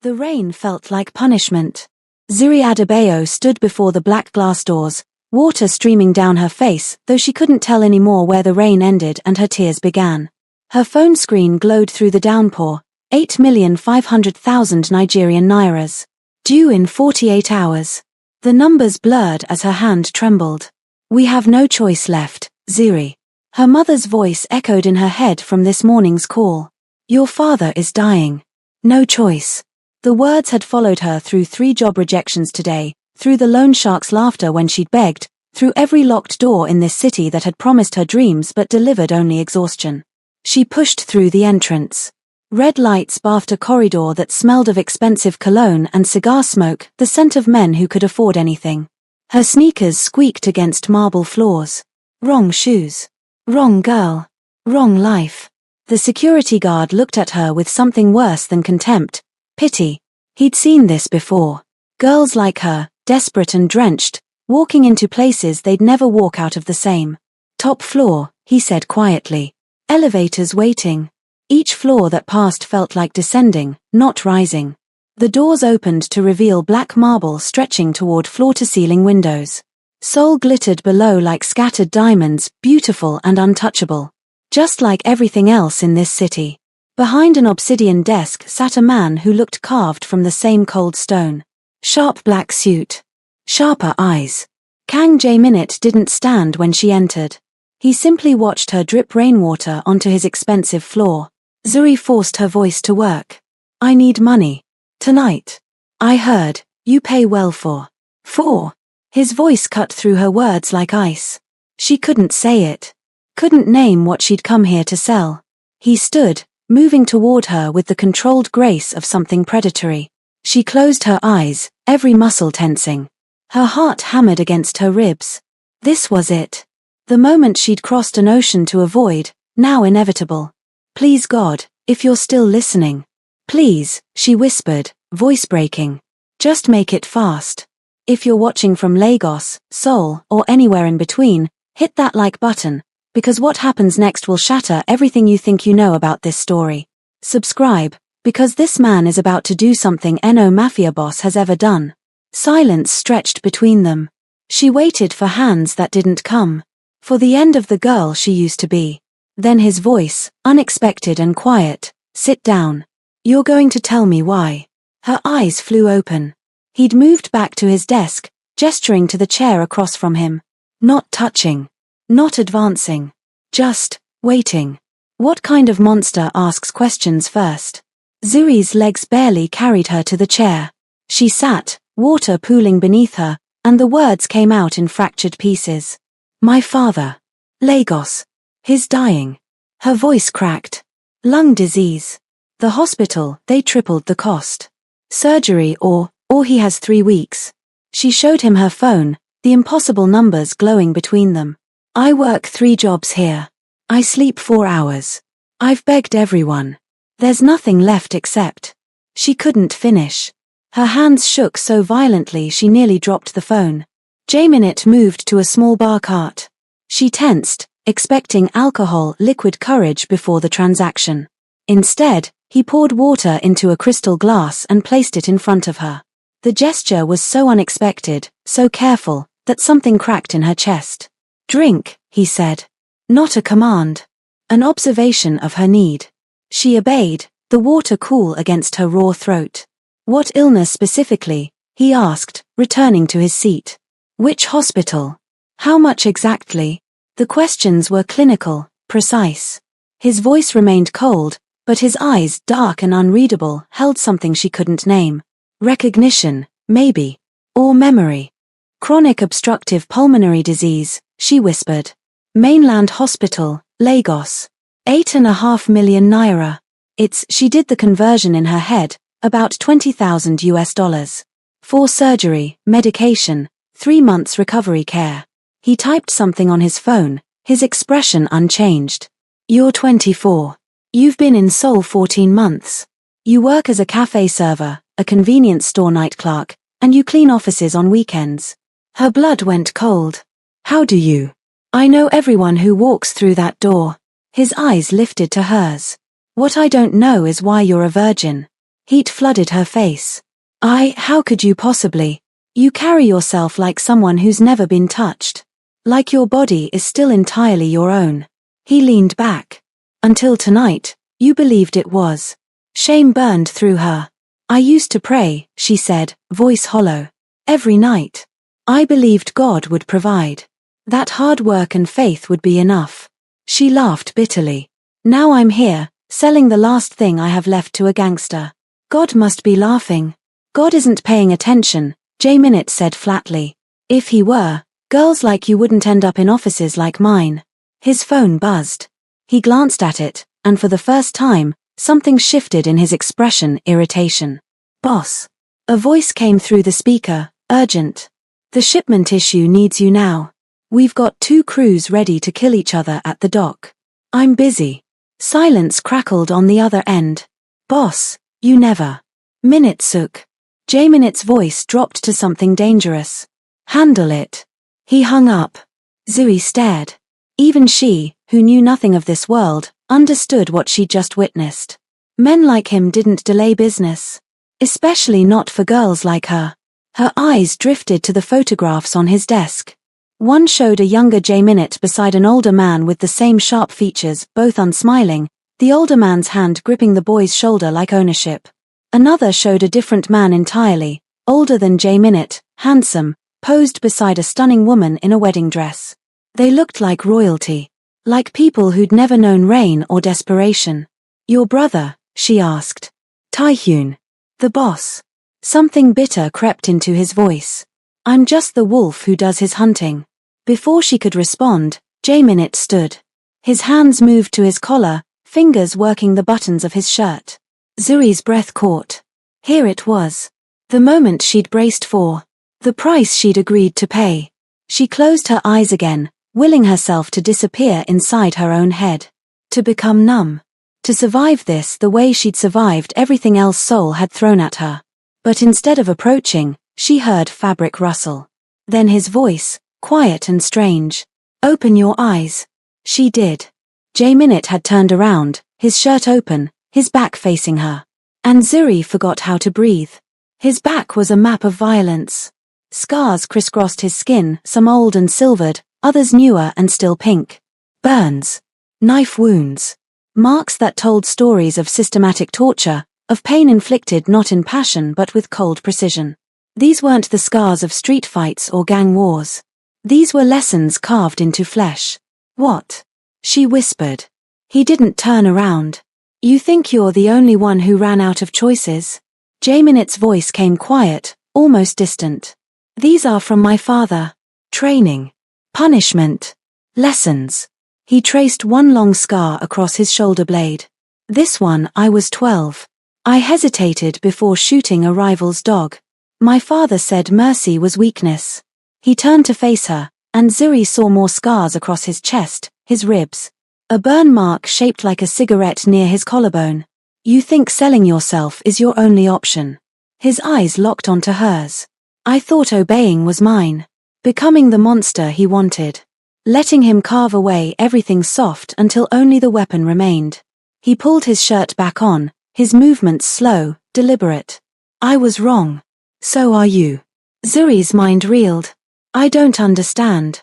The rain felt like punishment. Zuri Adebayo stood before the black glass doors, water streaming down her face, though she couldn't tell any more where the rain ended and her tears began. Her phone screen glowed through the downpour, 8,500,000 Nigerian nairas. Due in 48 hours. The numbers blurred as her hand trembled. We have no choice left, Zuri. Her mother's voice echoed in her head from this morning's call. Your father is dying. No choice. The words had followed her through 3 job rejections today, through the loan shark's laughter when she'd begged, through every locked door in this city that had promised her dreams but delivered only exhaustion. She pushed through the entrance. Red lights bathed a corridor that smelled of expensive cologne and cigar smoke, the scent of men who could afford anything. Her sneakers squeaked against marble floors. Wrong shoes. Wrong girl. Wrong life. The security guard looked at her with something worse than contempt. Pity. He'd seen this before. Girls like her, desperate and drenched, walking into places they'd never walk out of the same. Top floor, he said quietly. Elevators waiting. Each floor that passed felt like descending, not rising. The doors opened to reveal black marble stretching toward floor-to-ceiling windows. Soul glittered below like scattered diamonds, beautiful and untouchable. Just like everything else in this city. Behind an obsidian desk sat a man who looked carved from the same cold stone. Sharp black suit. Sharper eyes. Kang Jae-minute didn't stand when she entered. He simply watched her drip rainwater onto his expensive floor. Zuri forced her voice to work. I need money. Tonight. I heard, you pay well for. His voice cut through her words like ice. She couldn't say it. Couldn't name what she'd come here to sell. He stood, moving toward her with the controlled grace of something predatory. She closed her eyes, every muscle tensing. Her heart hammered against her ribs. This was it. The moment she'd crossed an ocean to avoid, now inevitable. Please God, if you're still listening. Please, she whispered, voice breaking. Just make it fast. If you're watching from Lagos, Seoul, or anywhere in between, hit that like button, because what happens next will shatter everything you think you know about this story. Subscribe, because this man is about to do something no Mafia boss has ever done. Silence stretched between them. She waited for hands that didn't come. For the end of the girl she used to be. Then his voice, unexpected and quiet, sit down. You're going to tell me why. Her eyes flew open. He'd moved back to his desk, gesturing to the chair across from him. Not touching. Not advancing. Just waiting. What kind of monster asks questions first? Zuri's legs barely carried her to the chair. She sat, water pooling beneath her, and the words came out in fractured pieces. My father. Lagos. He's dying. Her voice cracked. Lung disease. The hospital, they tripled the cost. Surgery or he has 3 weeks. She showed him her phone, the impossible numbers glowing between them. I work 3 jobs here. I sleep 4 hours. I've begged everyone. There's nothing left except. She couldn't finish. Her hands shook so violently she nearly dropped the phone. Jae-minute moved to a small bar cart. She tensed, expecting alcohol, liquid courage before the transaction. Instead, he poured water into a crystal glass and placed it in front of her. The gesture was so unexpected, so careful, that something cracked in her chest. Drink, he said. Not a command. An observation of her need. She obeyed, the water cool against her raw throat. What illness specifically? He asked, returning to his seat. Which hospital? How much exactly? The questions were clinical, precise. His voice remained cold, but his eyes, dark and unreadable, held something she couldn't name. Recognition, maybe. Or memory. Chronic obstructive pulmonary disease, she whispered. Mainland Hospital, Lagos. 8.5 million naira. She did the conversion in her head, about $20,000. For surgery, medication, 3 months recovery care. He typed something on his phone, his expression unchanged. You're 24. You've been in Seoul 14 months. You work as a cafe server, a convenience store night clerk, and you clean offices on weekends. Her blood went cold. How do you? I know everyone who walks through that door. His eyes lifted to hers. What I don't know is why you're a virgin. Heat flooded her face. How could you possibly? You carry yourself like someone who's never been touched. Like your body is still entirely your own. He leaned back. Until tonight, you believed it was. Shame burned through her. I used to pray, she said, voice hollow. Every night. I believed God would provide. That hard work and faith would be enough. She laughed bitterly. Now I'm here, selling the last thing I have left to a gangster. God must be laughing. God isn't paying attention, J. Minute said flatly. If he were, girls like you wouldn't end up in offices like mine. His phone buzzed. He glanced at it, and for the first time, something shifted in his expression, irritation. Boss. A voice came through the speaker, urgent. The shipment issue needs you now. We've got 2 crews ready to kill each other at the dock. I'm busy. Silence crackled on the other end. Boss, you never. Minute sook. J. Minute's voice dropped to something dangerous. Handle it. He hung up. Zuri stared. Even she, who knew nothing of this world, understood what she'd just witnessed. Men like him didn't delay business. Especially not for girls like her. Her eyes drifted to the photographs on his desk. One showed a younger J. Minute beside an older man with the same sharp features, both unsmiling, the older man's hand gripping the boy's shoulder like ownership. Another showed a different man entirely, older than J. Minute, handsome, posed beside a stunning woman in a wedding dress. They looked like royalty. Like people who'd never known rain or desperation. Your brother, she asked. Taehyun. The boss. Something bitter crept into his voice. I'm just the wolf who does his hunting. Before she could respond, J. Minute stood. His hands moved to his collar, fingers working the buttons of his shirt. Zuri's breath caught. Here it was. The moment she'd braced for. The price she'd agreed to pay. She closed her eyes again, willing herself to disappear inside her own head. To become numb. To survive this the way she'd survived everything else Soul had thrown at her. But instead of approaching, she heard fabric rustle. Then his voice, quiet and strange. Open your eyes. She did. J. Minute had turned around, his shirt open, his back facing her. And Zuri forgot how to breathe. His back was a map of violence. Scars crisscrossed his skin, some old and silvered, others newer and still pink. Burns. Knife wounds. Marks that told stories of systematic torture, of pain inflicted not in passion but with cold precision. These weren't the scars of street fights or gang wars. These were lessons carved into flesh. What? She whispered. He didn't turn around. You think you're the only one who ran out of choices? J. Minute's voice came quiet, almost distant. These are from my father. Training. Punishment. Lessons. He traced one long scar across his shoulder blade. This one, I was 12. I hesitated before shooting a rival's dog. My father said mercy was weakness. He turned to face her, and Zuri saw more scars across his chest, his ribs. A burn mark shaped like a cigarette near his collarbone. You think selling yourself is your only option. His eyes locked onto hers. I thought obeying was mine. Becoming the monster he wanted. Letting him carve away everything soft until only the weapon remained. He pulled his shirt back on, his movements slow, deliberate. I was wrong. So are you. Zuri's mind reeled. I don't understand.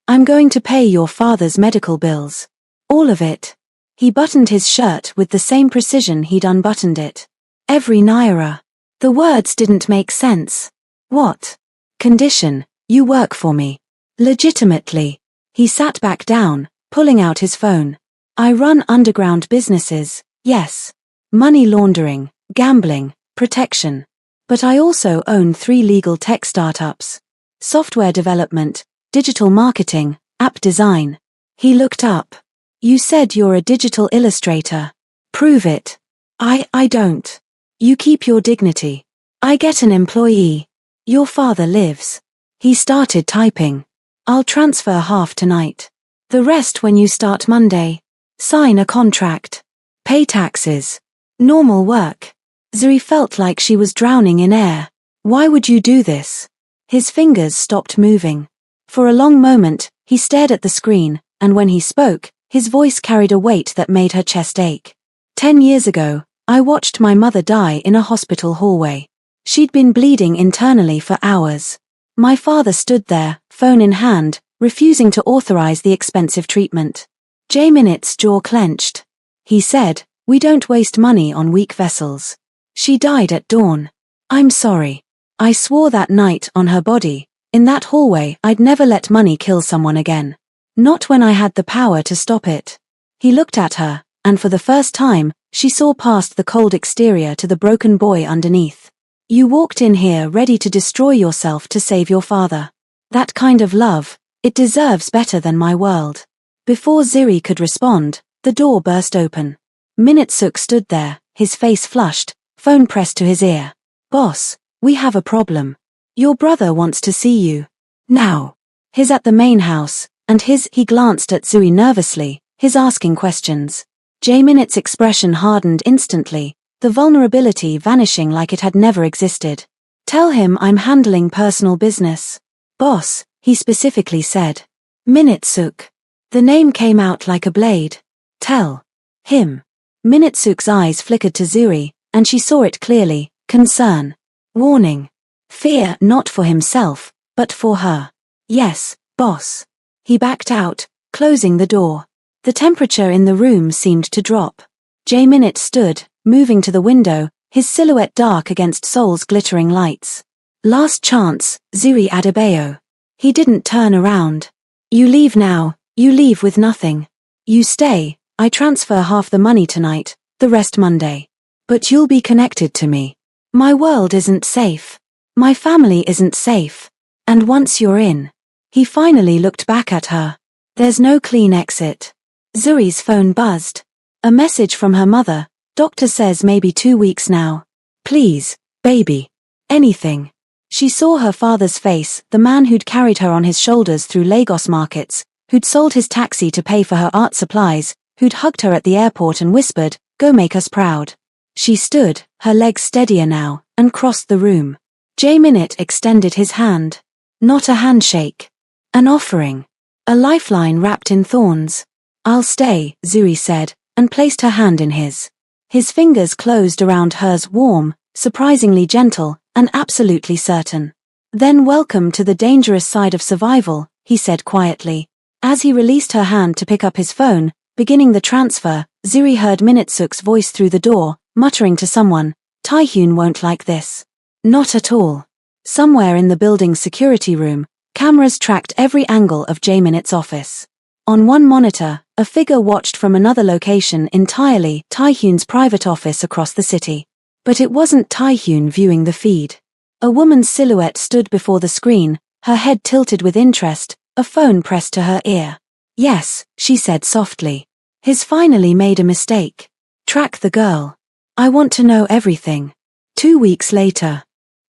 I'm going to pay your father's medical bills. All of it. He buttoned his shirt with the same precision he'd unbuttoned it. Every naira. The words didn't make sense. What? Condition, you work for me. Legitimately. He sat back down, pulling out his phone. I run underground businesses, yes. Money laundering, gambling, protection. But I also own 3 legal tech startups. Software development, digital marketing, app design. He looked up. You said you're a digital illustrator. Prove it. I don't. You keep your dignity. I get an employee. Your father lives. He started typing. I'll transfer half tonight. The rest when you start Monday. Sign a contract. Pay taxes. Normal work. Zuri felt like she was drowning in air. Why would you do this? His fingers stopped moving. For a long moment, he stared at the screen, and when he spoke, his voice carried a weight that made her chest ache. 10 years ago, I watched my mother die in a hospital hallway. She'd been bleeding internally for hours. My father stood there, phone in hand, refusing to authorize the expensive treatment. Jaminet's jaw clenched. He said, "We don't waste money on weak vessels. She died at dawn. I'm sorry. I swore that night on her body, in that hallway, I'd never let money kill someone again. Not when I had the power to stop it." He looked at her, and for the first time, she saw past the cold exterior to the broken boy underneath. "You walked in here ready to destroy yourself to save your father. That kind of love, it deserves better than my world." Before Ziri could respond, the door burst open. Minitsuk stood there, his face flushed, phone pressed to his ear. "Boss, we have a problem. Your brother wants to see you. Now. He's at the main house, and he glanced at Zuri nervously, his asking questions. Jaminet's expression hardened instantly, the vulnerability vanishing like it had never existed. "Tell him I'm handling personal business. Boss," he specifically said. "Minitsuk." The name came out like a blade. "Tell him." Minitsuk's eyes flickered to Zuri, and she saw it clearly, concern. Warning. Fear not for himself, but for her. "Yes, boss." He backed out, closing the door. The temperature in the room seemed to drop. Jaminet stood, moving to the window, his silhouette dark against Seoul's glittering lights. "Last chance, Ziri Adebayo." He didn't turn around. "You leave now, you leave with nothing. You stay, I transfer half the money tonight, the rest Monday. But you'll be connected to me. My world isn't safe. My family isn't safe. And once you're in." He finally looked back at her. "There's no clean exit." Zuri's phone buzzed. A message from her mother. "Doctor says maybe 2 weeks now. Please, baby. Anything." She saw her father's face, the man who'd carried her on his shoulders through Lagos markets, who'd sold his taxi to pay for her art supplies, who'd hugged her at the airport and whispered, "Go make us proud." She stood, her legs steadier now, and crossed the room. Jaminet extended his hand. Not a handshake. An offering. A lifeline wrapped in thorns. "I'll stay," Zuri said, and placed her hand in his. His fingers closed around hers, warm, surprisingly gentle, and absolutely certain. "Then welcome to the dangerous side of survival," he said quietly. As he released her hand to pick up his phone, beginning the transfer, Ziri heard Minitsuk's voice through the door, muttering to someone, "Taehyun won't like this." Not at all. Somewhere in the building's security room, cameras tracked every angle of Jaminet's office. On one monitor, a figure watched from another location entirely, Taehyun's private office across the city. But it wasn't Taehyun viewing the feed. A woman's silhouette stood before the screen, her head tilted with interest, a phone pressed to her ear. "Yes," she said softly. "He's finally made a mistake. Track the girl. I want to know everything." 2 weeks later.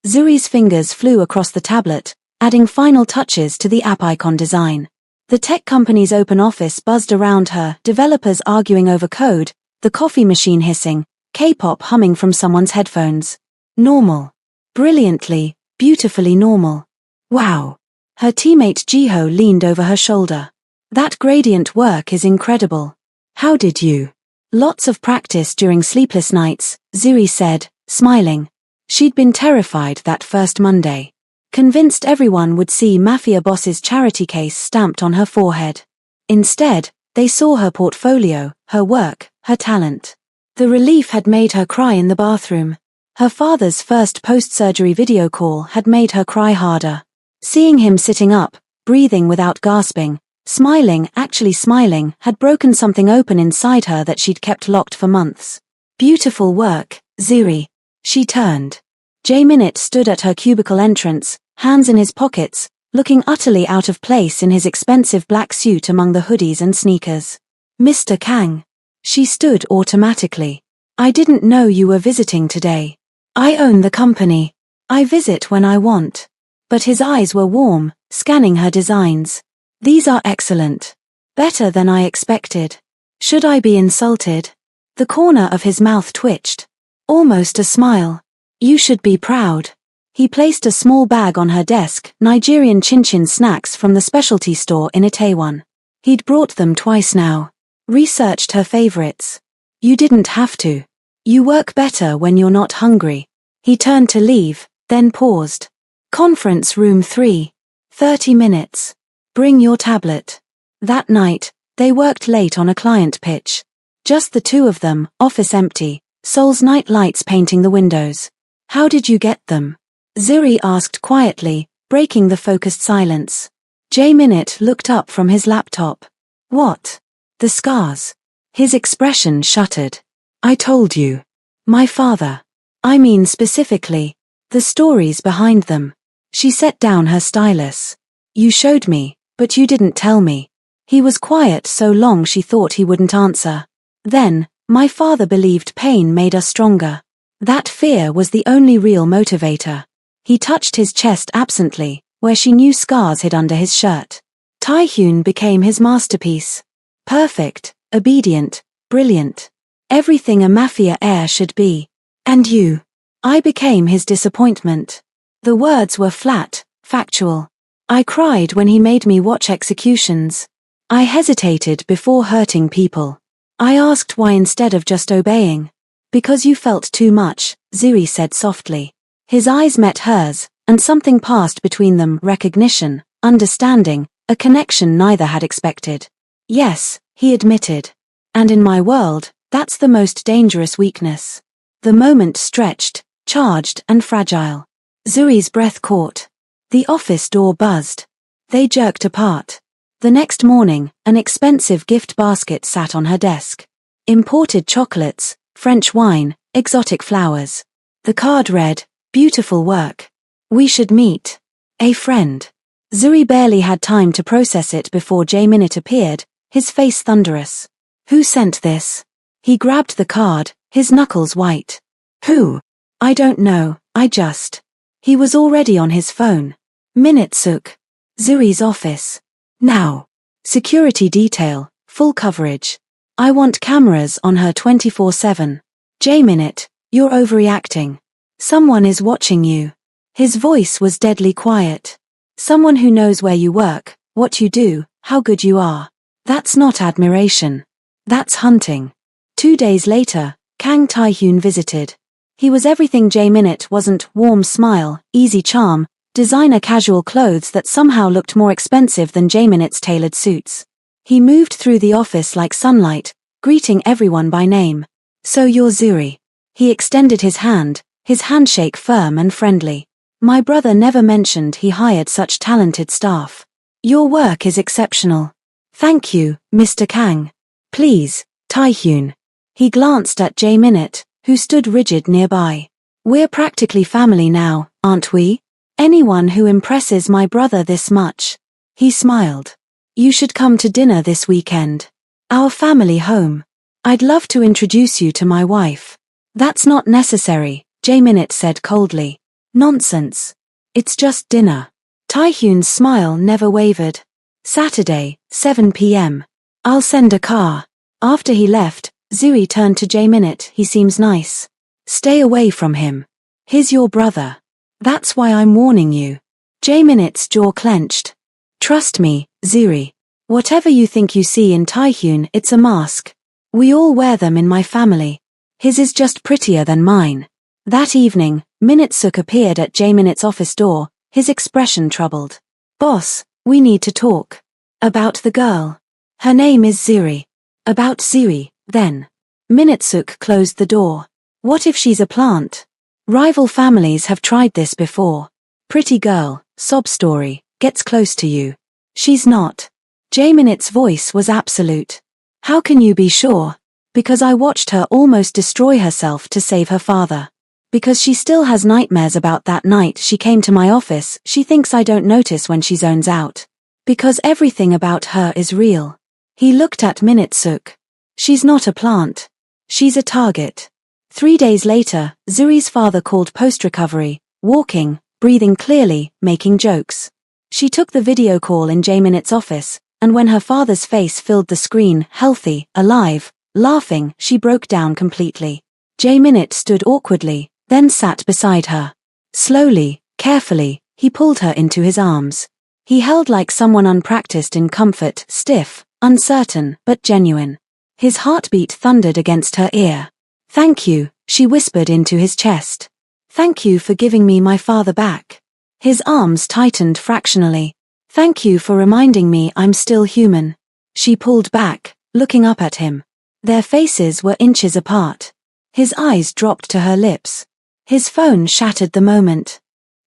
Zuri's fingers flew across the tablet, adding final touches to the app icon design. The tech company's open office buzzed around her, developers arguing over code, the coffee machine hissing, K-pop humming from someone's headphones. Normal. Brilliantly, beautifully normal. Wow. Her teammate Jiho leaned over her shoulder. "That gradient work is incredible. How did you?" "Lots of practice during sleepless nights," Zuri said, smiling. She'd been terrified that first Monday. Convinced everyone would see Mafia boss's charity case stamped on her forehead. Instead, they saw her portfolio, her work, her talent. The relief had made her cry in the bathroom. Her father's first post-surgery video call had made her cry harder. Seeing him sitting up, breathing without gasping, smiling, actually smiling, had broken something open inside her that she'd kept locked for months. "Beautiful work, Ziri." She turned. Jaminet stood at her cubicle entrance, hands in his pockets, looking utterly out of place in his expensive black suit among the hoodies and sneakers. "Mr. Kang." She stood automatically. "I didn't know you were visiting today. I own the company. I visit when I want." But his eyes were warm, scanning her designs. "These are excellent. Better than I expected. Should I be insulted?" The corner of his mouth twitched. Almost a smile. "You should be proud." He placed a small bag on her desk, Nigerian chin-chin snacks from the specialty store in Itaewon. He'd brought them twice now. Researched her favorites. "You didn't have to. You work better when you're not hungry. He turned to leave, then paused. Conference room 3. 30 minutes. Bring your tablet. That night, they worked late on a client pitch. Just the two of them, office empty, Sol's night lights painting the windows. How did you get them? Zuri asked quietly, breaking the focused silence. J-Minute looked up from his laptop. What? The scars. His expression shuttered. I told you. My father. I mean specifically. The stories behind them. She set down her stylus. You showed me, but you didn't tell me. He was quiet so long she thought he wouldn't answer. Then, my father believed pain made us stronger. That fear was the only real motivator. He touched his chest absently, where she knew scars hid under his shirt. Taehyun became his masterpiece. Perfect, obedient, brilliant. Everything a Mafia heir should be. And you? I became his disappointment. The words were flat, factual. I cried when he made me watch executions. I hesitated before hurting people. I asked why instead of just obeying. Because you felt too much, Zuri said softly. His eyes met hers, and something passed between them, recognition, understanding, a connection neither had expected. Yes, he admitted. And in my world, that's the most dangerous weakness. The moment stretched, charged and fragile. Zuri's breath caught. The office door buzzed. They jerked apart. The next morning, an expensive gift basket sat on her desk. Imported chocolates, French wine, exotic flowers. The card read, beautiful work. We should meet. A friend. Zuri barely had time to process it before J-Minute appeared, his face thunderous. Who sent this? He grabbed the card, his knuckles white. Who? I don't know, I just. He was already on his phone. Minute-suk. Zuri's office. Now. Security detail, full coverage. I want cameras on her 24/7. J-Minute, you're overreacting. Someone is watching you. His voice was deadly quiet. Someone who knows where you work, what you do, how good you are. That's not admiration. That's hunting. 2 days later, Kang Taehyun visited. He was everything J-Minute wasn't: warm smile, easy charm, designer casual clothes that somehow looked more expensive than J-Minute's tailored suits. He moved through the office like sunlight, greeting everyone by name. So you're Zuri. He extended his hand, his handshake firm and friendly. My brother never mentioned he hired such talented staff. Your work is exceptional. Thank you, Mr. Kang. Please, Taehyun. He glanced at J-Minute, who stood rigid nearby. We're practically family now, aren't we? Anyone who impresses my brother this much. He smiled. You should come to dinner this weekend. Our family home. I'd love to introduce you to my wife. That's not necessary, J-Minute said coldly. Nonsense. It's just dinner. Taehyun's smile never wavered. Saturday, 7 p.m. I'll send a car. After he left, Zuri turned to J-Minute. He seems nice. Stay away from him. He's your brother. That's why I'm warning you. J-Minute's jaw clenched. Trust me, Zuri. Whatever you think you see in Taehyun, it's a mask. We all wear them in my family. His is just prettier than mine. That evening, Minute-suk appeared at J-Minute's office door, his expression troubled. Boss, we need to talk. About the girl. Her name is Zuri. About Zuri, then. Minute-suk closed the door. What if she's a plant? Rival families have tried this before. Pretty girl, sob story, gets close to you. She's not. J-Minute's voice was absolute. How can you be sure? Because I watched her almost destroy herself to save her father. Because she still has nightmares about that night she came to my office. She thinks I don't notice when she zones out. Because everything about her is real. He looked at Minute-suk. She's not a plant. She's a target. 3 days later, Zuri's father called post-recovery, walking, breathing clearly, making jokes. She took the video call in J-Minute's office, and when her father's face filled the screen, healthy, alive, laughing, she broke down completely. J-Minute stood awkwardly, then sat beside her. Slowly, carefully, he pulled her into his arms. He held like someone unpracticed in comfort, stiff, uncertain, but genuine. His heartbeat thundered against her ear. Thank you, she whispered into his chest. Thank you for giving me my father back. His arms tightened fractionally. Thank you for reminding me I'm still human. She pulled back, looking up at him. Their faces were inches apart. His eyes dropped to her lips. His phone shattered the moment.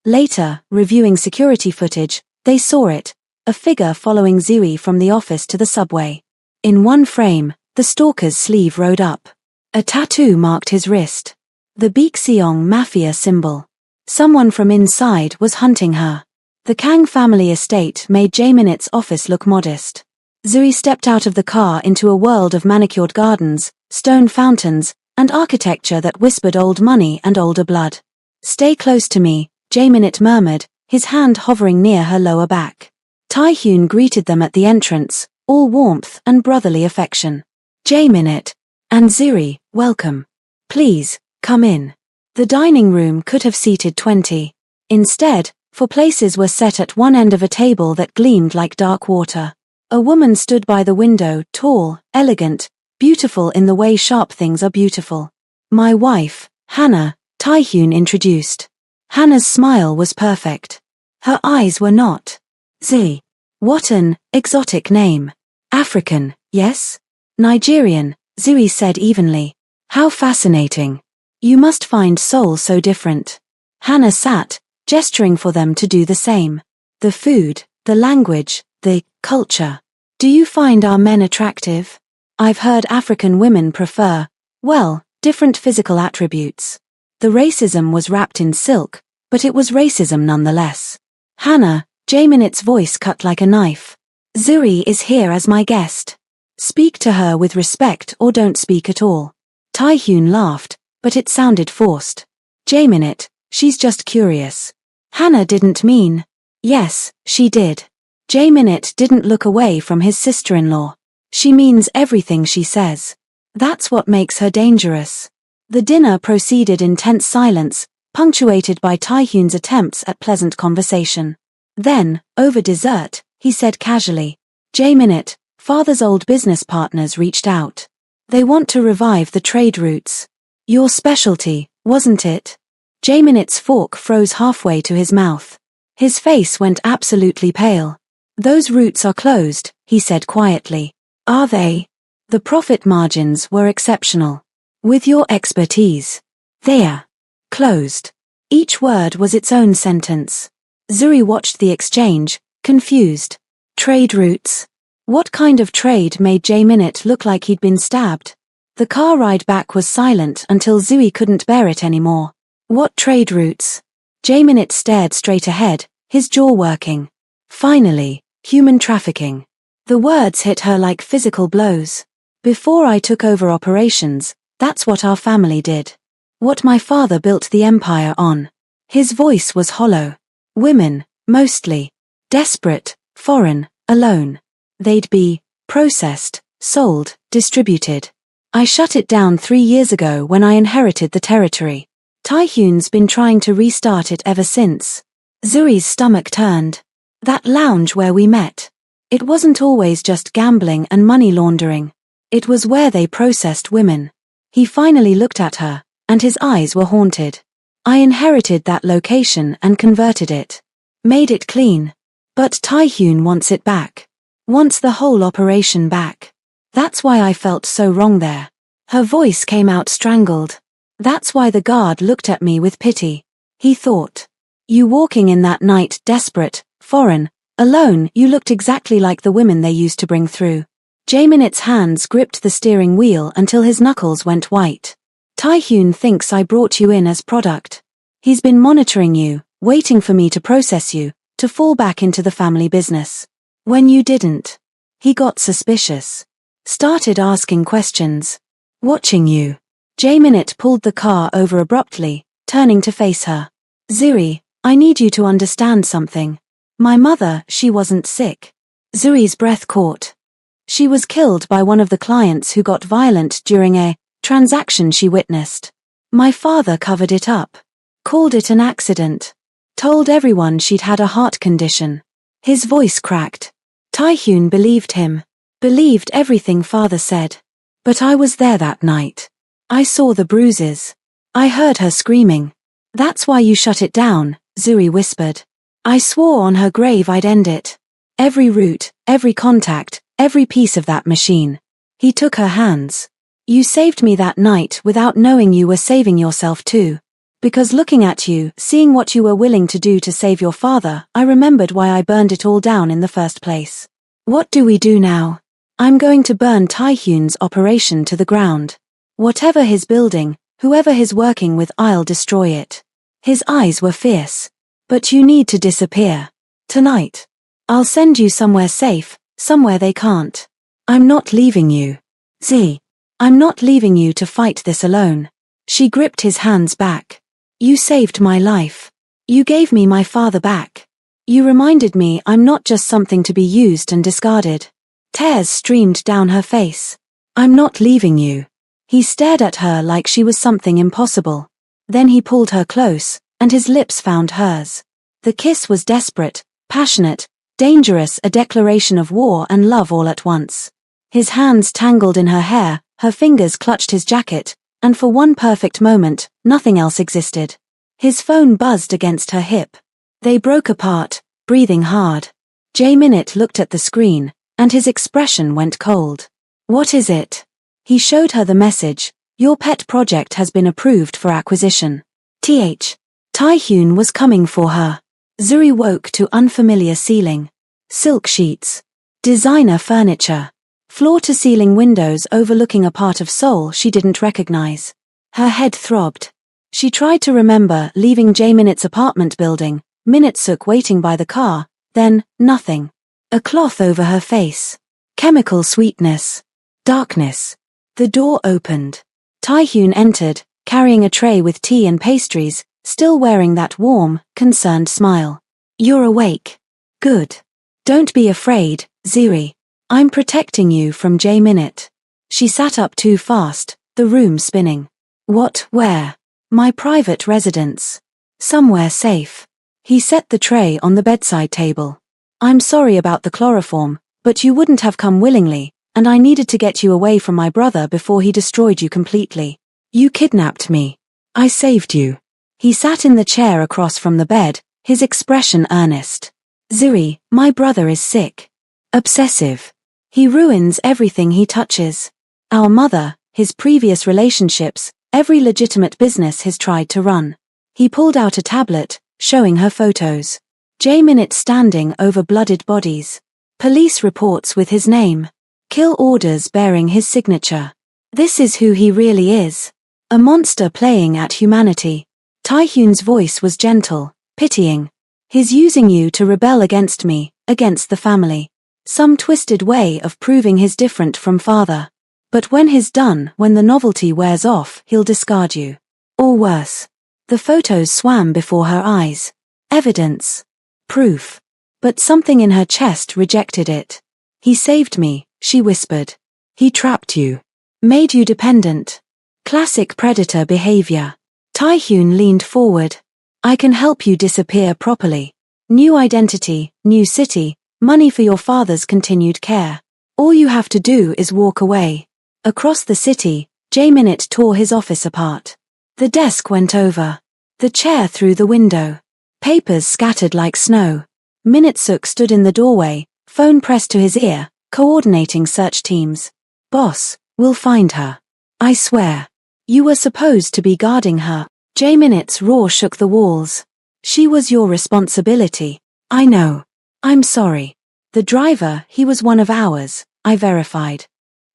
Later, reviewing security footage, they saw it, a figure following Zuri from the office to the subway. In one frame, the stalker's sleeve rode up. A tattoo marked his wrist. The Baekseong Mafia symbol. Someone from inside was hunting her. The Kang family estate made Jae-min's office look modest. Zuri stepped out of the car into a world of manicured gardens, stone fountains, and architecture that whispered old money and older blood. Stay close to me, Jae-min murmured, his hand hovering near her lower back. Taehyun greeted them at the entrance, all warmth and brotherly affection. Jae-min and Zuri, welcome. Please, come in. The dining room could have seated 20. Instead, 4 places were set at one end of a table that gleamed like dark water. A woman stood by the window, tall, elegant, beautiful in the way sharp things are beautiful. My wife, Hannah, Taehyun introduced. Hannah's smile was perfect. Her eyes were not. Z. What an exotic name. African, yes? Nigerian, Zuri said evenly. How fascinating. You must find Seoul so different. Hannah sat, gesturing for them to do the same. The food, the language, the culture. Do you find our men attractive? I've heard African women prefer, well, different physical attributes. The racism was wrapped in silk, but it was racism nonetheless. Hannah, Jae-min's voice cut like a knife. Zuri is here as my guest. Speak to her with respect or don't speak at all. Taehyun laughed, but it sounded forced. Jae-min, she's just curious. Hannah didn't mean. Yes, she did. Jae-min didn't look away from his sister-in-law. She means everything she says. That's what makes her dangerous. The dinner proceeded in tense silence, punctuated by Taehyun's attempts at pleasant conversation. Then, over dessert, he said casually, Jae-min, father's old business partners reached out. They want to revive the trade routes. Your specialty, wasn't it? Jae-min's fork froze halfway to his mouth. His face went absolutely pale. Those routes are closed, he said quietly. Are they? The profit margins were exceptional. With your expertise. They're closed. Each word was its own sentence. Zuri watched the exchange, confused. Trade routes. What kind of trade made Jae-min look like he'd been stabbed? The car ride back was silent until Zuri couldn't bear it anymore. What trade routes? Jae-min stared straight ahead, his jaw working. Finally, human trafficking. The words hit her like physical blows. Before I took over operations, that's what our family did. What my father built the empire on. His voice was hollow. Women, mostly. Desperate, foreign, alone. They'd be processed, sold, distributed. I shut it down 3 years ago when I inherited the territory. Taehyun's been trying to restart it ever since. Zuri's stomach turned. That lounge where we met. It wasn't always just gambling and money laundering. It was where they processed women. He finally looked at her, and his eyes were haunted. I inherited that location and converted it. Made it clean. But Taehyun wants it back. Wants the whole operation back. That's why I felt so wrong there. Her voice came out strangled. That's why the guard looked at me with pity. He thought. You walking in that night desperate, foreign, alone, you looked exactly like the women they used to bring through. Jae-min's hands gripped the steering wheel until his knuckles went white. Taehyun thinks I brought you in as product. He's been monitoring you, waiting for me to process you, to fall back into the family business. When you didn't. He got suspicious. Started asking questions. Watching you. Jae-min pulled the car over abruptly, turning to face her. Zuri, I need you to understand something. My mother, she wasn't sick. Zuri's breath caught. She was killed by one of the clients who got violent during a transaction she witnessed. My father covered it up. Called it an accident. Told everyone she'd had a heart condition. His voice cracked. Taehyun believed him. Believed everything father said. But I was there that night. I saw the bruises. I heard her screaming. That's why you shut it down, Zuri whispered. I swore on her grave I'd end it. Every route, every contact, every piece of that machine. He took her hands. You saved me that night without knowing you were saving yourself too. Because looking at you, seeing what you were willing to do to save your father, I remembered why I burned it all down in the first place. What do we do now? I'm going to burn Taehyun's operation to the ground. Whatever he's building, whoever he's working with, I'll destroy it. His eyes were fierce. But you need to disappear. Tonight. I'll send you somewhere safe, somewhere they can't. I'm not leaving you. Z. I'm not leaving you to fight this alone. She gripped his hands back. You saved my life. You gave me my father back. You reminded me I'm not just something to be used and discarded. Tears streamed down her face. I'm not leaving you. He stared at her like she was something impossible. Then he pulled her close, and his lips found hers. The kiss was desperate, passionate, dangerous, a declaration of war and love all at once. His hands tangled in her hair, her fingers clutched his jacket, and for one perfect moment, nothing else existed. His phone buzzed against her hip. They broke apart, breathing hard. Jae-minute looked at the screen, and his expression went cold. What is it? He showed her the message. Your pet project has been approved for acquisition. Taehyun was coming for her. Zuri woke to unfamiliar ceiling. Silk sheets. Designer furniture. Floor-to-ceiling windows overlooking a part of Seoul she didn't recognize. Her head throbbed. She tried to remember leaving Jae-minut's apartment building, Minute-suk waiting by the car, then, nothing. A cloth over her face. Chemical sweetness. Darkness. The door opened. Taehyun entered, carrying a tray with tea and pastries, still wearing that warm, concerned smile. You're awake. Good. Don't be afraid, Ziri. I'm protecting you from Jae-minute. She sat up too fast, the room spinning. What, where? My private residence. Somewhere safe. He set the tray on the bedside table. I'm sorry about the chloroform, but you wouldn't have come willingly, and I needed to get you away from my brother before he destroyed you completely. You kidnapped me. I saved you. He sat in the chair across from the bed, his expression earnest. Ziri, my brother is sick. Obsessive. He ruins everything he touches. Our mother, his previous relationships, every legitimate business he's tried to run. He pulled out a tablet, showing her photos. Jae-minute standing over blooded bodies. Police reports with his name. Kill orders bearing his signature. This is who he really is. A monster playing at humanity. Taehyun's voice was gentle, pitying. He's using you to rebel against me, against the family. Some twisted way of proving he's different from father. But when he's done, when the novelty wears off, he'll discard you. Or worse. The photos swam before her eyes. Evidence. Proof. But something in her chest rejected it. He saved me, she whispered. He trapped you. Made you dependent. Classic predator behavior. Taehyun leaned forward. I can help you disappear properly. New identity, new city, money for your father's continued care. All you have to do is walk away. Across the city, Jae-minute tore his office apart. The desk went over. The chair through the window. Papers scattered like snow. Minute-suk stood in the doorway, phone pressed to his ear, coordinating search teams. Boss, we'll find her. I swear. You were supposed to be guarding her. Jae-minute's roar shook the walls. She was your responsibility. I know. I'm sorry. The driver, he was one of ours, I verified.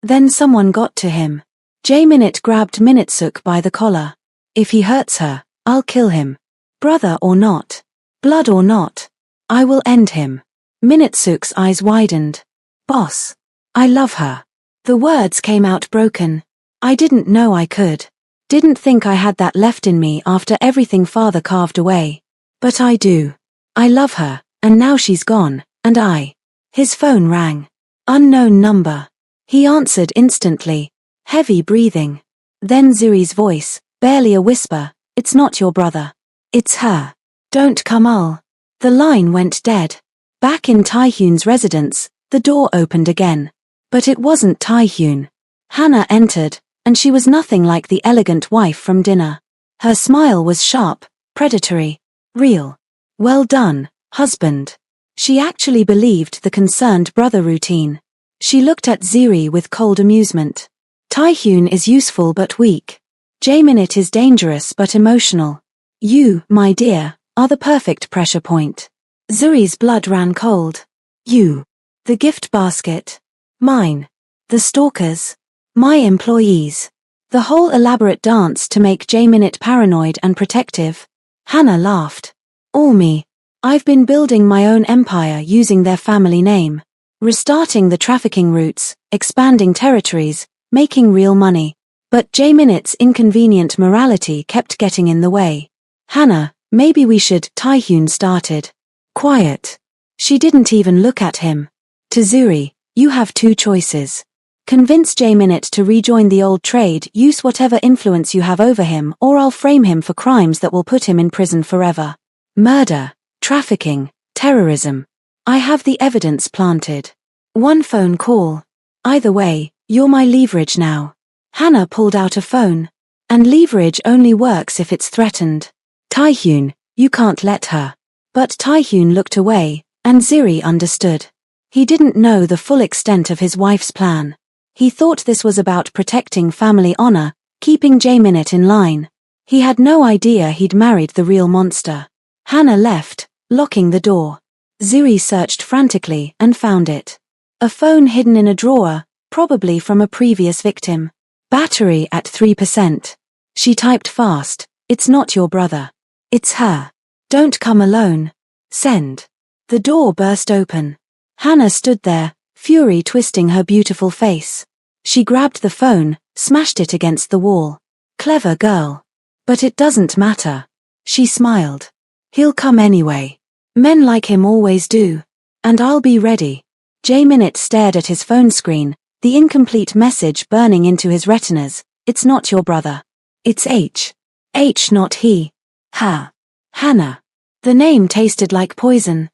Then someone got to him. Jae-minute grabbed Minute-suk by the collar. If he hurts her, I'll kill him. Brother or not. Blood or not. I will end him. Minute-suk's eyes widened. Boss. I love her. The words came out broken. I didn't know I could. Didn't think I had that left in me after everything father carved away. But I do. I love her, and now she's gone, and I. His phone rang. Unknown number. He answered instantly. Heavy breathing. Then Zuri's voice, barely a whisper. It's not your brother. It's her. Don't Kamal. The line went dead. Back in Taehyun's residence, the door opened again. But it wasn't Taehyun. Hannah entered, and she was nothing like the elegant wife from dinner. Her smile was sharp, predatory, real. Well done, husband. She actually believed the concerned brother routine. She looked at Ziri with cold amusement. Taehyun is useful but weak. Jaeminit is dangerous but emotional. You, my dear, are the perfect pressure point. Zuri's blood ran cold. You. The gift basket. Mine. The stalkers. My employees. The whole elaborate dance to make Jaeminit paranoid and protective. Hannah laughed. All me. I've been building my own empire using their family name. Restarting the trafficking routes, expanding territories, making real money. But Jaeminit's inconvenient morality kept getting in the way. Hannah, maybe we should. Taehyun started. Quiet. She didn't even look at him. To Zuri, you have two choices. Convince Jaeminit to rejoin the old trade, use whatever influence you have over him, or I'll frame him for crimes that will put him in prison forever. Murder, trafficking, terrorism. I have the evidence planted. One phone call. Either way, you're my leverage now. Hannah pulled out a phone. And leverage only works if it's threatened. Taehyun, you can't let her. But Taehyun looked away, and Ziri understood. He didn't know the full extent of his wife's plan. He thought this was about protecting family honor, keeping Jaeminit in line. He had no idea he'd married the real monster. Hannah left, locking the door. Ziri searched frantically and found it. A phone hidden in a drawer, probably from a previous victim. Battery at 3%. She typed fast, it's not your brother. It's her. Don't come alone. Send. The door burst open. Hannah stood there, fury twisting her beautiful face. She grabbed the phone, smashed it against the wall. Clever girl. But it doesn't matter. She smiled. He'll come anyway. Men like him always do. And I'll be ready. Jaeminit stared at his phone screen, the incomplete message burning into his retinas. It's not your brother. It's H. H, not he. Ha. Hannah. The name tasted like poison.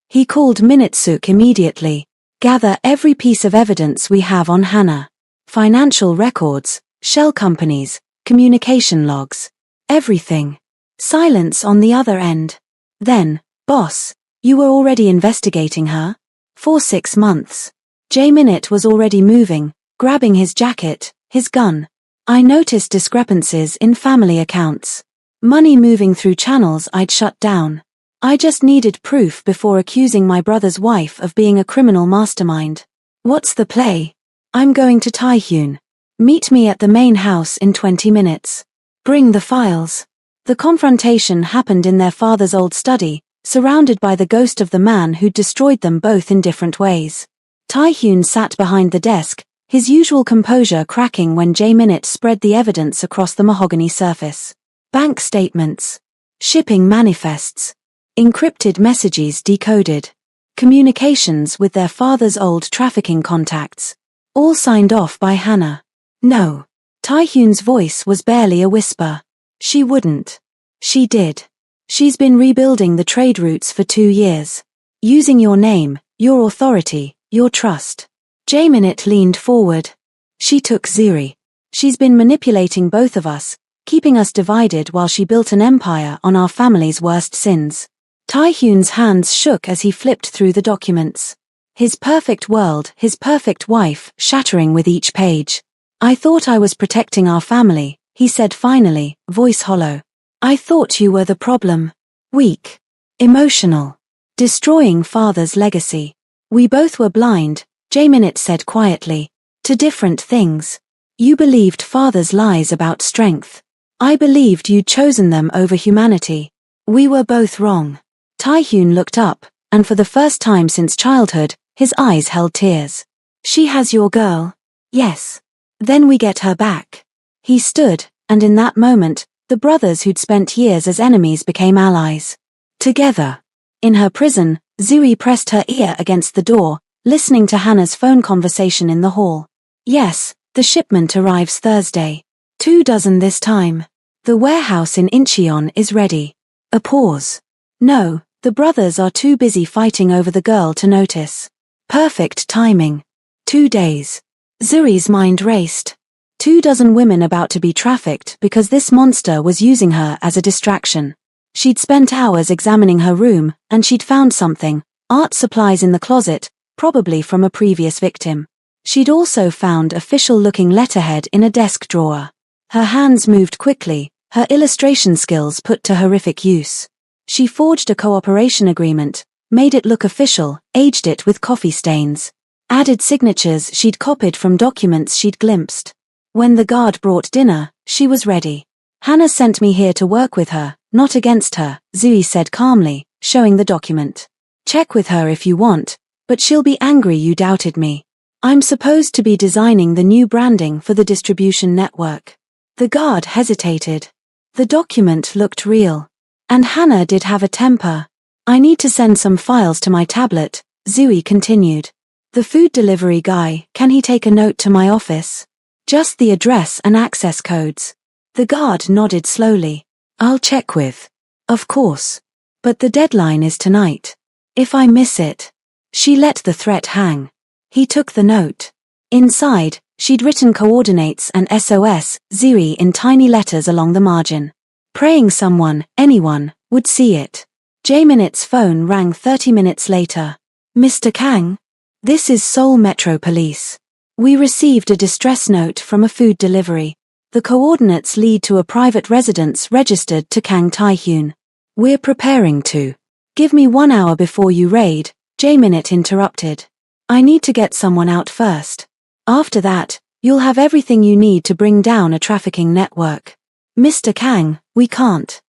He called Minitsuk immediately. Gather every piece of evidence we have on Hannah. Financial records, shell companies, communication logs. Everything. Silence on the other end. Then, boss, you were already investigating her? For 6 months. Jaeminit was already moving, grabbing his jacket, his gun. I noticed discrepancies in family accounts. Money moving through channels I'd shut down. I just needed proof before accusing my brother's wife of being a criminal mastermind. What's the play? I'm going to Taehyun. Meet me at the main house in 20 minutes. Bring the files. The confrontation happened in their father's old study, surrounded by the ghost of the man who'd destroyed them both in different ways. Taehyun sat behind the desk, his usual composure cracking when Jaeminit spread the evidence across the mahogany surface. Bank statements. Shipping manifests. Encrypted messages decoded. Communications with their father's old trafficking contacts. All signed off by Hannah. No. Taehyun's voice was barely a whisper. She wouldn't. She did. She's been rebuilding the trade routes for 2 years. Using your name, your authority, your trust. Jaeminit leaned forward. She took Ziri. She's been manipulating both of us, keeping us divided while she built an empire on our family's worst sins. Taehyun's hands shook as he flipped through the documents. His perfect world, his perfect wife, shattering with each page. I thought I was protecting our family, he said finally, voice hollow. I thought you were the problem. Weak. Emotional. Destroying father's legacy. We both were blind, Jaeminit said quietly. To different things. You believed father's lies about strength. I believed you'd chosen them over humanity. We were both wrong. Taehyun looked up, and for the first time since childhood, his eyes held tears. She has your girl. Yes. Then we get her back. He stood, and in that moment, the brothers who'd spent years as enemies became allies. Together. In her prison, Zuri pressed her ear against the door, listening to Hannah's phone conversation in the hall. Yes, the shipment arrives Thursday. 24 this time. The warehouse in Incheon is ready. A pause. No, the brothers are too busy fighting over the girl to notice. Perfect timing. 2 days. Zuri's mind raced. 24 women about to be trafficked because this monster was using her as a distraction. She'd spent hours examining her room, and she'd found something, art supplies in the closet, probably from a previous victim. She'd also found official-looking letterhead in a desk drawer. Her hands moved quickly, her illustration skills put to horrific use. She forged a cooperation agreement, made it look official, aged it with coffee stains. Added signatures she'd copied from documents she'd glimpsed. When the guard brought dinner, she was ready. Hannah sent me here to work with her, not against her, Zuri said calmly, showing the document. Check with her if you want, but she'll be angry you doubted me. I'm supposed to be designing the new branding for the distribution network. The guard hesitated. The document looked real. And Hannah did have a temper. I need to send some files to my tablet, Zuri continued. The food delivery guy, can he take a note to my office? Just the address and access codes. The guard nodded slowly. I'll check with. Of course. But the deadline is tonight. If I miss it. She let the threat hang. He took the note. Inside, she'd written coordinates and SOS, Zuri in tiny letters along the margin. Praying someone, anyone, would see it. Jaminet's phone rang 30 minutes later. Mr. Kang? This is Seoul Metro Police. We received a distress note from a food delivery. The coordinates lead to a private residence registered to Kang Tae-hyun. We're preparing to. Give me 1 hour before you raid, Jaminet interrupted. I need to get someone out first. After that, you'll have everything you need to bring down a trafficking network. Mr. Kang, we can't.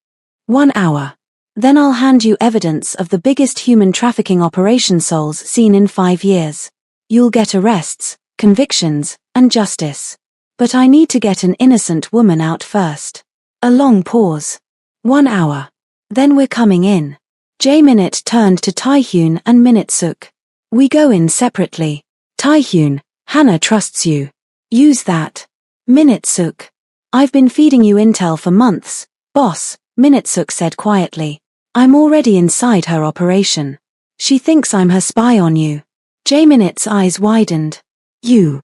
1 hour. Then I'll hand you evidence of the biggest human trafficking operation Seoul's seen in 5 years. You'll get arrests, convictions, and justice. But I need to get an innocent woman out first. A long pause. 1 hour. Then we're coming in. Jae-minute turned to Tae-hyun and Minute-suk. We go in separately. Tae-hyun, Hannah trusts you. Use that. Minute-suk. I've been feeding you intel for months, boss, Minute-suk said quietly. I'm already inside her operation. She thinks I'm her spy on you. Jae-minut's eyes widened. You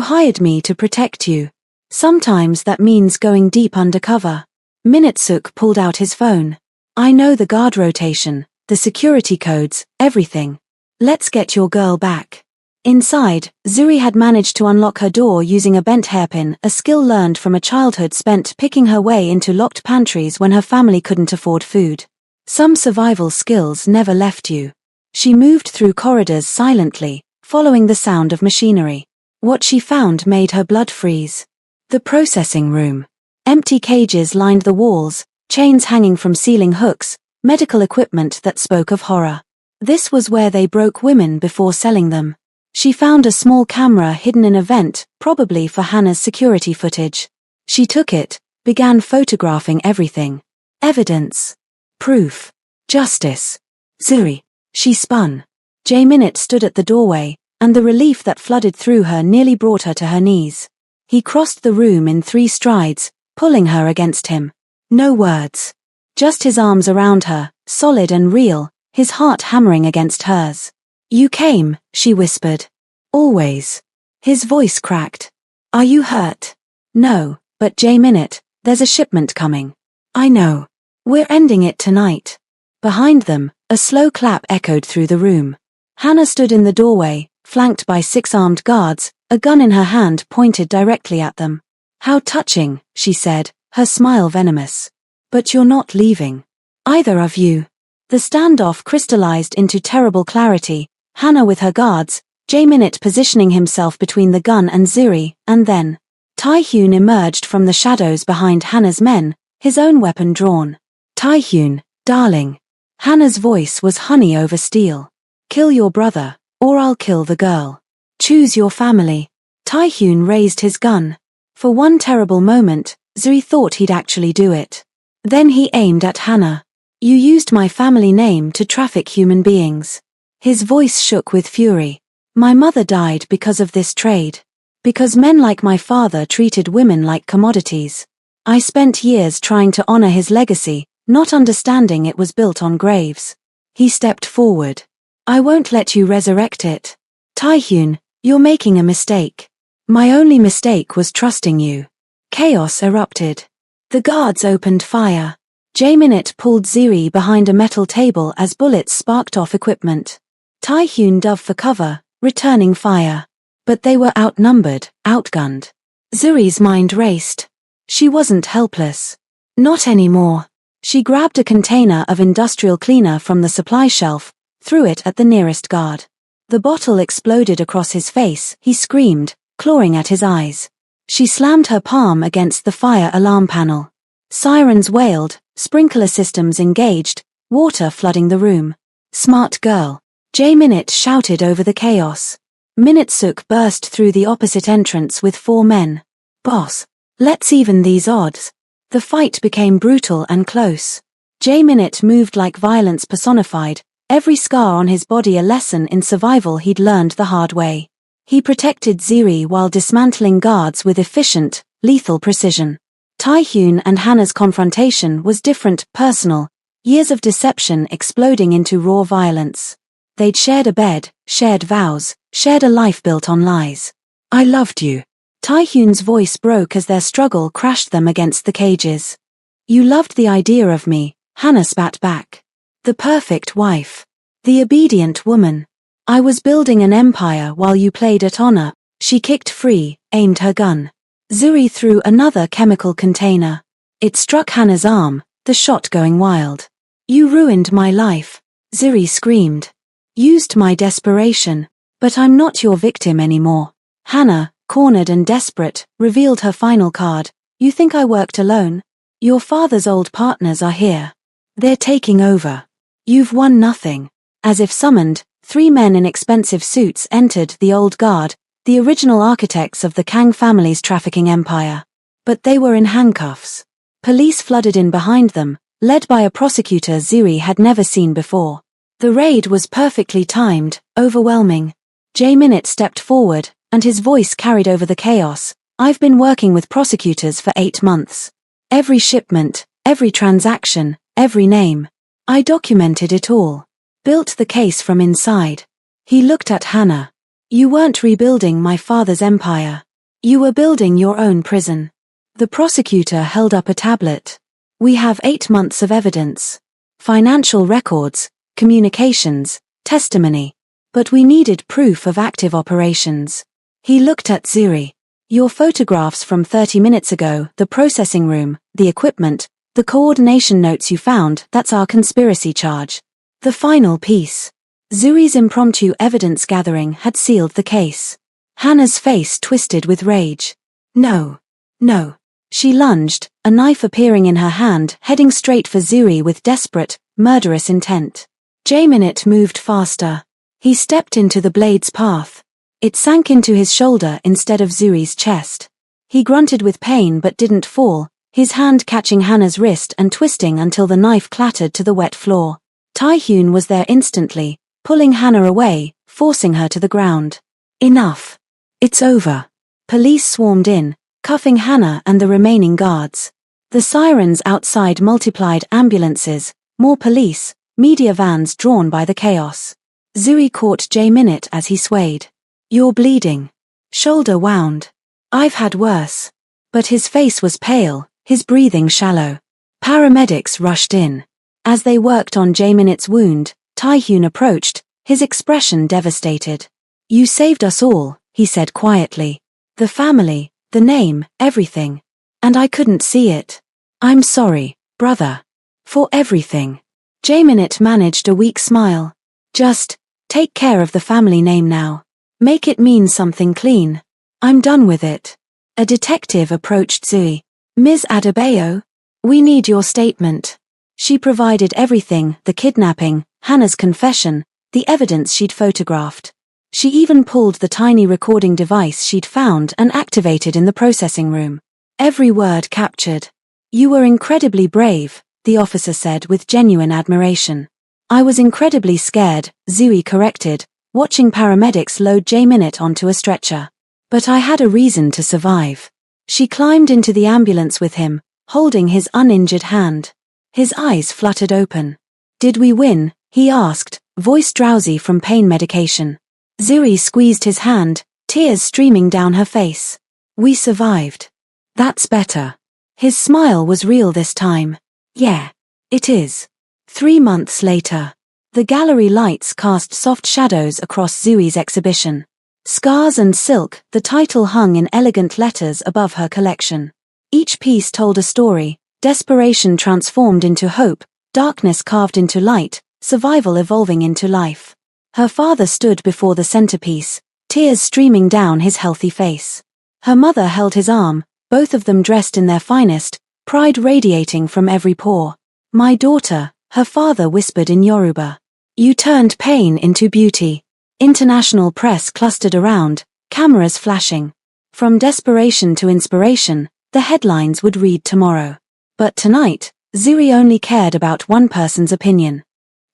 hired me to protect you. Sometimes that means going deep undercover. Minute-suk pulled out his phone. I know the guard rotation, the security codes, everything. Let's get your girl back. Inside, Zuri had managed to unlock her door using a bent hairpin, a skill learned from a childhood spent picking her way into locked pantries when her family couldn't afford food. Some survival skills never left you. She moved through corridors silently, following the sound of machinery. What she found made her blood freeze. The processing room. Empty cages lined the walls, chains hanging from ceiling hooks, medical equipment that spoke of horror. This was where they broke women before selling them. She found a small camera hidden in a vent, probably for Hannah's security footage. She took it, began photographing everything. Evidence. Proof. Justice. Zuri. She spun. Jae-minute stood at the doorway, and the relief that flooded through her nearly brought her to her knees. He crossed the room in 3 strides, pulling her against him. No words. Just his arms around her, solid and real, his heart hammering against hers. You came, she whispered. Always. His voice cracked. Are you hurt? No, but Jae-minute, there's a shipment coming. I know. We're ending it tonight. Behind them, a slow clap echoed through the room. Hannah stood in the doorway, flanked by 6 armed guards, a gun in her hand pointed directly at them. How touching, she said, her smile venomous. But you're not leaving. Either of you. The standoff crystallized into terrible clarity, Hannah with her guards, Jae-minute positioning himself between the gun and Zuri, and then Tae-hyun emerged from the shadows behind Hannah's men, his own weapon drawn. Tae-hyun, darling. Hannah's voice was honey over steel. Kill your brother, or I'll kill the girl. Choose your family. Tae-hyun raised his gun. For one terrible moment, Zuri thought he'd actually do it. Then he aimed at Hannah. You used my family name to traffic human beings. His voice shook with fury. My mother died because of this trade. Because men like my father treated women like commodities. I spent years trying to honor his legacy, not understanding it was built on graves. He stepped forward. I won't let you resurrect it. Tae-hyun, you're making a mistake. My only mistake was trusting you. Chaos erupted. The guards opened fire. Jae-minute pulled Ziri behind a metal table as bullets sparked off equipment. Taehyun dove for cover, returning fire. But they were outnumbered, outgunned. Ziri's mind raced. She wasn't helpless. Not anymore. She grabbed a container of industrial cleaner from the supply shelf, threw it at the nearest guard. The bottle exploded across his face, he screamed, clawing at his eyes. She slammed her palm against the fire alarm panel. Sirens wailed, sprinkler systems engaged, water flooding the room. Smart girl. Jae-minute shouted over the chaos. Minute-suk burst through the opposite entrance with 4 men. Boss, let's even these odds. The fight became brutal and close. Jae-minute moved like violence personified, every scar on his body a lesson in survival he'd learned the hard way. He protected Ziri while dismantling guards with efficient, lethal precision. Taehyun and Hannah's confrontation was different, personal, years of deception exploding into raw violence. They'd shared a bed, shared vows, shared a life built on lies. I loved you. Taehyun's voice broke as their struggle crashed them against the cages. You loved the idea of me, Hannah spat back. The perfect wife. The obedient woman. I was building an empire while you played at honor. She kicked free, aimed her gun. Ziri threw another chemical container. It struck Hannah's arm, the shot going wild. You ruined my life, Ziri screamed. Used my desperation, but I'm not your victim anymore. Hannah, cornered and desperate, revealed her final card. You think I worked alone? Your father's old partners are here. They're taking over. You've won nothing. As if summoned, 3 men in expensive suits entered the old guard, the original architects of the Kang family's trafficking empire. But they were in handcuffs. Police flooded in behind them, led by a prosecutor Ziri had never seen before. The raid was perfectly timed, overwhelming. Jae-minute stepped forward, and his voice carried over the chaos. I've been working with prosecutors for 8 months. Every shipment, every transaction, every name. I documented it all. Built the case from inside. He looked at Hannah. You weren't rebuilding my father's empire. You were building your own prison. The prosecutor held up a tablet. We have 8 months of evidence. Financial records, communications, testimony. But we needed proof of active operations. He looked at Ziri. Your photographs from 30 minutes ago, the processing room, the equipment, the coordination notes you found, that's our conspiracy charge. The final piece. Zuri's impromptu evidence gathering had sealed the case. Hannah's face twisted with rage. No. No. She lunged, a knife appearing in her hand, heading straight for Zuri with desperate, murderous intent. Jae-minute moved faster. He stepped into the blade's path. It sank into his shoulder instead of Zuri's chest. He grunted with pain but didn't fall, his hand catching Hannah's wrist and twisting until the knife clattered to the wet floor. Taehyun was there instantly, pulling Hannah away, forcing her to the ground. Enough. It's over. Police swarmed in, cuffing Hannah and the remaining guards. The sirens outside multiplied, ambulances, more police, media vans drawn by the chaos. Zuri caught Jae-minute as he swayed. You're bleeding. Shoulder wound. I've had worse. But his face was pale, his breathing shallow. Paramedics rushed in. As they worked on Jae-minute's wound, Taehyun approached, his expression devastated. You saved us all, he said quietly. The family, the name, everything. And I couldn't see it. I'm sorry, brother. For everything. Jae-minute managed a weak smile. Just, take care of the family name now. Make it mean something clean. I'm done with it. A detective approached Zui. Ms. Adebayo? We need your statement. She provided everything, the kidnapping, Hannah's confession, the evidence she'd photographed. She even pulled the tiny recording device she'd found and activated in the processing room. Every word captured. You were incredibly brave, the officer said with genuine admiration. I was incredibly scared, Zui corrected, watching paramedics load Jae-minute onto a stretcher. But I had a reason to survive. She climbed into the ambulance with him, holding his uninjured hand. His eyes fluttered open. Did we win? He asked, voice drowsy from pain medication. Zuri squeezed his hand, tears streaming down her face. We survived. That's better. His smile was real this time. Yeah, it is. 3 months later. The gallery lights cast soft shadows across Zui's exhibition. Scars and Silk, the title hung in elegant letters above her collection. Each piece told a story, desperation transformed into hope, darkness carved into light, survival evolving into life. Her father stood before the centerpiece, tears streaming down his healthy face. Her mother held his arm, both of them dressed in their finest, pride radiating from every pore. My daughter, her father whispered in Yoruba. You turned pain into beauty. International press clustered around, cameras flashing. From desperation to inspiration, the headlines would read tomorrow. But tonight, Zuri only cared about one person's opinion.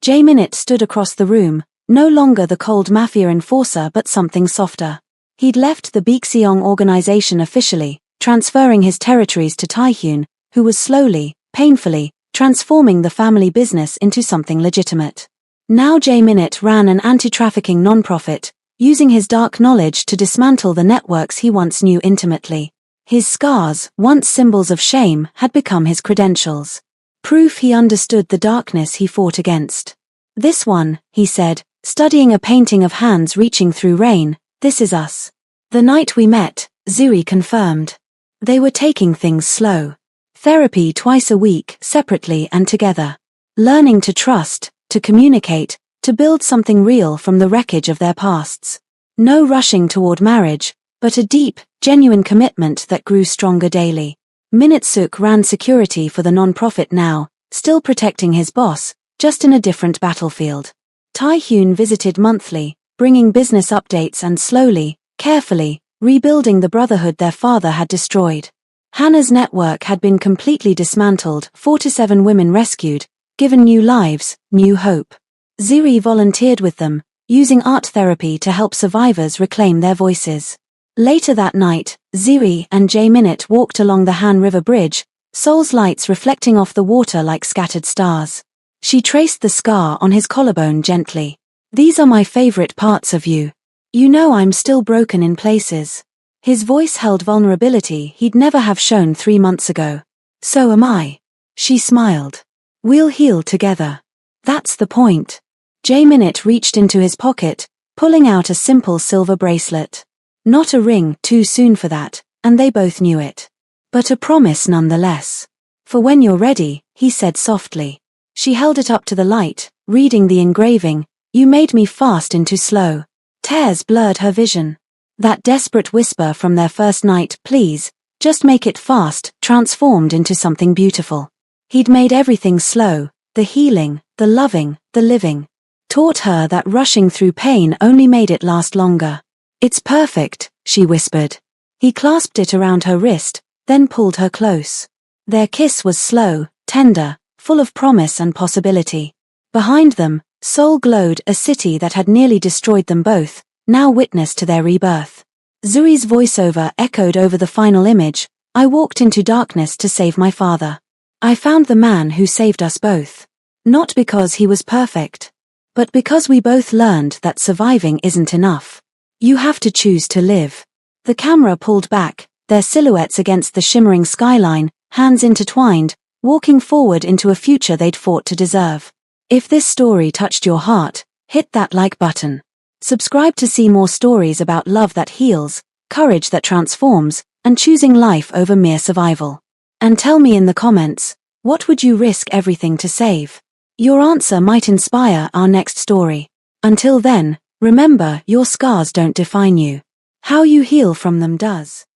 J-Minute stood across the room, no longer the cold Mafia enforcer but something softer. He'd left the Baekseong organization officially, transferring his territories to Taehyun, who was slowly, painfully, transforming the family business into something legitimate. Now J-Minute ran an anti-trafficking non-profit, using his dark knowledge to dismantle the networks he once knew intimately. His scars, once symbols of shame, had become his credentials. Proof he understood the darkness he fought against. This one, he said, studying a painting of hands reaching through rain, this is us. The night we met, Zuri confirmed. They were taking things slow. Therapy twice a week, separately and together. Learning to trust, to communicate, to build something real from the wreckage of their pasts. No rushing toward marriage, but a deep, genuine commitment that grew stronger daily. Minute-suk ran security for the non-profit now, still protecting his boss, just in a different battlefield. Taehyun visited monthly, bringing business updates and slowly, carefully, rebuilding the brotherhood their father had destroyed. Hannah's network had been completely dismantled, 4 to 7 women rescued, given new lives, new hope. Zuri volunteered with them, using art therapy to help survivors reclaim their voices. Later that night, Zuri and J-Minute walked along the Han River Bridge, Seoul's lights reflecting off the water like scattered stars. She traced the scar on his collarbone gently. These are my favorite parts of you. You know I'm still broken in places. His voice held vulnerability he'd never have shown 3 months ago. So am I. She smiled. We'll heal together. That's the point. J-Minute reached into his pocket, pulling out a simple silver bracelet. Not a ring, too soon for that, and they both knew it. But a promise nonetheless. For when you're ready, he said softly. She held it up to the light, reading the engraving, you made me fast into slow. Tears blurred her vision. That desperate whisper from their first night, please, just make it fast, transformed into something beautiful. He'd made everything slow, the healing, the loving, the living. Taught her that rushing through pain only made it last longer. It's perfect, she whispered. He clasped it around her wrist, then pulled her close. Their kiss was slow, tender, full of promise and possibility. Behind them, Seoul glowed, a city that had nearly destroyed them both, now witness to their rebirth. Zuri's voiceover echoed over the final image, I walked into darkness to save my father. I found the man who saved us both. Not because he was perfect, but because we both learned that surviving isn't enough. You have to choose to live. The camera pulled back, their silhouettes against the shimmering skyline, hands intertwined, walking forward into a future they'd fought to deserve. If this story touched your heart, hit that like button. Subscribe to see more stories about love that heals, courage that transforms, and choosing life over mere survival. And tell me in the comments, what would you risk everything to save? Your answer might inspire our next story. Until then, remember, your scars don't define you. How you heal from them does.